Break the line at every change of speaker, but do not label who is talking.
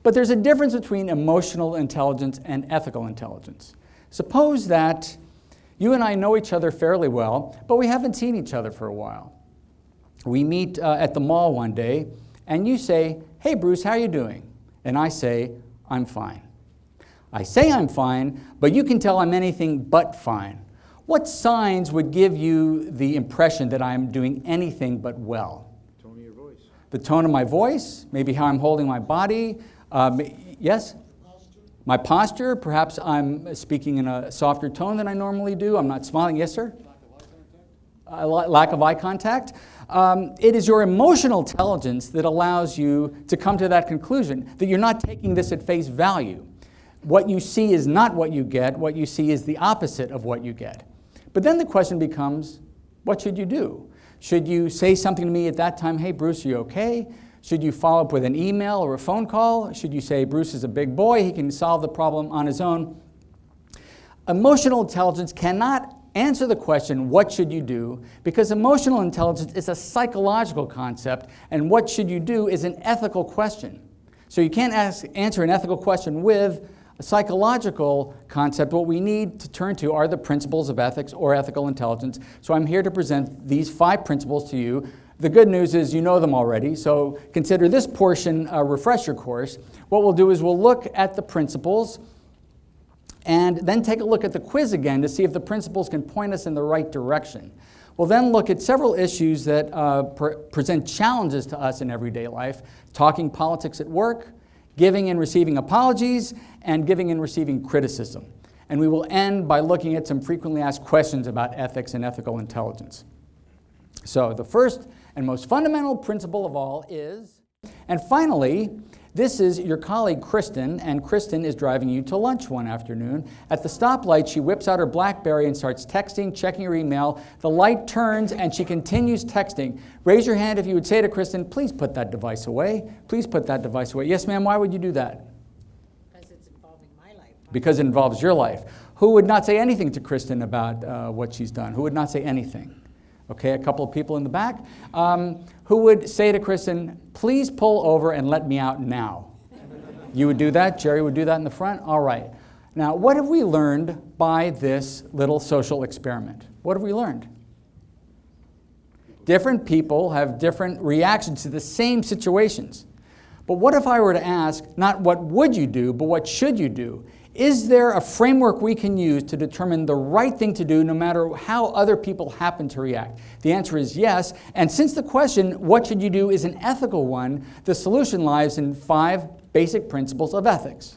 But there's a difference between emotional intelligence and ethical intelligence. Suppose that you and I know each other fairly well, but we haven't seen each other for a while. We meet at the mall one day, and you say, "Hey, Bruce, how are you doing?" And I say, "I'm fine." I say I'm fine, but you can tell I'm anything but fine. What signs would give you the impression that I'm doing anything but well?
Tone of your voice.
The tone of my voice, maybe how I'm holding my body. Yes?
Posture.
My posture, perhaps I'm speaking in a softer tone than I normally do. I'm not smiling. Yes, sir? Lack of eye contact. It is your emotional intelligence that allows you to come to that conclusion, that you're not taking this at face value. What you see is not what you get. What you see is the opposite of what you get. But then the question becomes, what should you do? Should you say something to me at that time, "Hey, Bruce, are you okay?" Should you follow up with an email or a phone call? Should you say, "Bruce is a big boy, he can solve the problem on his own"? Emotional intelligence cannot answer the question, what should you do? Because emotional intelligence is a psychological concept, and what should you do is an ethical question. So you can't answer an ethical question with a psychological concept. What we need to turn to are the principles of ethics or ethical intelligence. So I'm here to present these 5 principles to you. The good news is you know them already, so consider this portion a refresher course. What we'll do is we'll look at the principles and then take a look at the quiz again to see if the principles can point us in the right direction. We'll then look at several issues that present challenges to us in everyday life: talking politics at work, giving and receiving apologies, and giving and receiving criticism. And we will end by looking at some frequently asked questions about ethics and ethical intelligence. So the first and most fundamental principle of all is, and finally, this is your colleague Kristen, and Kristen is driving you to lunch one afternoon. At the stoplight, she whips out her BlackBerry and starts texting, checking her email. The light turns and she continues texting. Raise your hand if you would say to Kristen, "Please put that device away. Please put that device away." Yes, ma'am, why would you do that?
Because it's involving my life.
Because it involves your life. Who would not say anything to Kristen about what she's done? Who would not say anything? Okay, a couple of people in the back. Who would say to Kristen, "Please pull over and let me out now"? You would do that? Jerry would do that in the front? All right. Now, what have we learned by this little social experiment? What have we learned? Different people have different reactions to the same situations. But what if I were to ask, not what would you do, but what should you do? Is there a framework we can use to determine the right thing to do no matter how other people happen to react? The answer is yes. And since the question, what should you do, is an ethical one, the solution lies in 5 basic principles of ethics.